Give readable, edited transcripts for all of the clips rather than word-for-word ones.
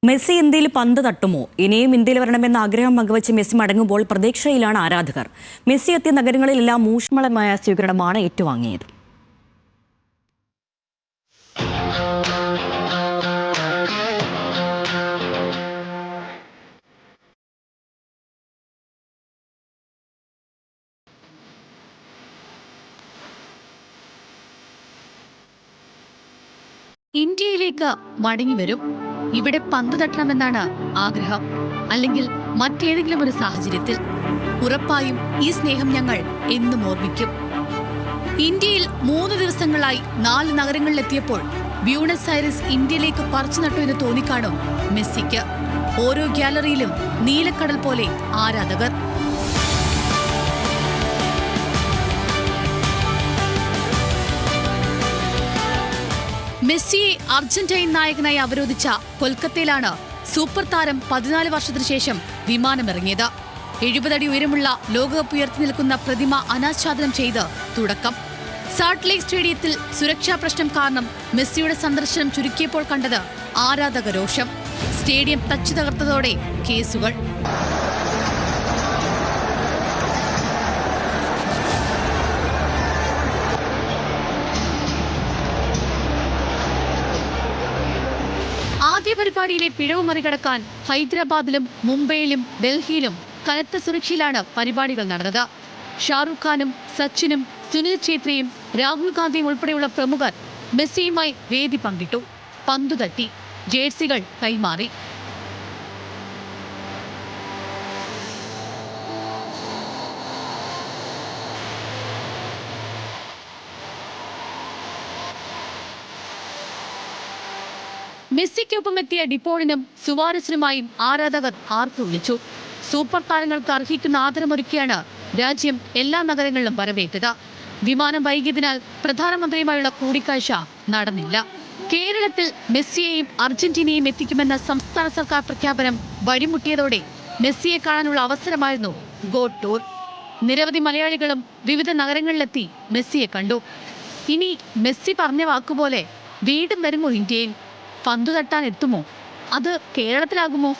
Messi ഇന്ത്യയിൽ പന്ത് തട്ടുമോ? ഇനിയും ഇന്ത്യയിൽ വരണമെന്ന ആഗ്രഹം പങ്കുവച്ച് മെസ്സി മടങ്ങുമ്പോൾ പ്രതീക്ഷയിലാണ് ആരാധകർ. മെസ്സി എത്തിയ നഗരങ്ങളിലെല്ലാം ഊഷ്മളമായ സ്വീകരണമാണ് ഏറ്റുവാങ്ങിയത്. ഇന്ത്യയിലേക്ക് മടങ്ങി വരും. ഇവിടെ പന്ത് തട്ടണമെന്നാണ് ആഗ്രഹം. അല്ലെങ്കിൽ മറ്റേതെങ്കിലും ഒരു സാഹചര്യത്തിൽ ഉറപ്പായും ഈ സ്നേഹം ഞങ്ങൾ എന്നും ഓർമ്മിക്കും. ഇന്ത്യയിൽ 3 ദിവസങ്ങളായി 4 നഗരങ്ങളിലെത്തിയപ്പോൾ ബ്യൂണസ് ഐറിസ് ഇന്ത്യയിലേക്ക് പറിച്ചു നട്ടു എന്ന് തോന്നിക്കാണും മെസ്സിക്ക്. ഓരോ ഗ്യാലറിയിലും നീലക്കടൽ പോലെ ആരാധകർ. മെസ്സിയെ അർജന്റീൻ നായകനായി അവരോധിച്ച കൊൽക്കത്തയിലാണ് സൂപ്പർ താരം 14 വർഷത്തിനു ശേഷം വിമാനമിറങ്ങിയത്. 70 അടി ഉയരമുള്ള ലോകകപ്പ് ഉയർത്തി നിൽക്കുന്ന പ്രതിമ അനാച്ഛാദനം ചെയ്ത് തുടക്കം. സാൾട്ട് ലേക്ക് സ്റ്റേഡിയത്തിൽ സുരക്ഷാ പ്രശ്നം കാരണം മെസ്സിയുടെ സന്ദർശനം ചുരുക്കിയപ്പോൾ കണ്ടത് ആരാധക രോഷം. സ്റ്റേഡിയം തച്ചു തകർത്തതോടെ കേസുകൾ. ആദ്യ പരിപാടിയിലെ പിഴവ് മറികടക്കാൻ ഹൈദരാബാദിലും മുംബൈയിലും ഡൽഹിയിലും കനത്ത സുരക്ഷയിലാണ് പരിപാടികൾ നടന്നത്. ഷാറുഖ് ഖാനും സച്ചിനും സുനിൽ ഛേത്രിയും രാഹുൽ ഗാന്ധിയും ഉൾപ്പെടെയുള്ള പ്രമുഖർ മെസ്സിയുമായി വേദി പങ്കിട്ടു. പന്തുതട്ടി, ജേഴ്സികൾ കൈമാറി. മെസ്സിക്കൊപ്പം എത്തിയ ഡിപ്പോളിനും സുവാരസിനുമായും ആരാധകർ ആർത്തു വിളിച്ചു. സൂപ്പർ താരങ്ങൾക്ക് അർഹിക്കുന്ന ആദരമൊരുക്കിയാണ് രാജ്യം എല്ലാ നഗരങ്ങളിലും വരവേറ്റത്. വിമാനം വൈകിയതിനാൽ പ്രധാനമന്ത്രിയുമായുള്ള കൂടിക്കാഴ്ച നടന്നില്ല. കേരളത്തിൽ മെസ്സിയെയും അർജന്റീനയും എത്തിക്കുമെന്ന സംസ്ഥാന സർക്കാർ പ്രഖ്യാപനം വഴിമുട്ടിയതോടെ മെസ്സിയെ കാണാനുള്ള അവസരമായിരുന്നു ഗോഡ് ടൂർ. നിരവധി മലയാളികളും വിവിധ നഗരങ്ങളിലെത്തി മെസ്സിയെ കണ്ടു. ഇനി മെസ്സി പറഞ്ഞ വാക്കുപോലെ വീണ്ടും വരുമോ ഇന്ത്യയിൽ? പന്തു തട്ടാൻ എത്തുമോ? അത് കേരളത്തിലാകുമോ?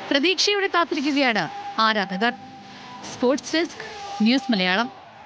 പ്രതീക്ഷയോടെ കാത്തിരിക്കുകയാണ് ആരാധകർ. Sports desk, news Malayalam.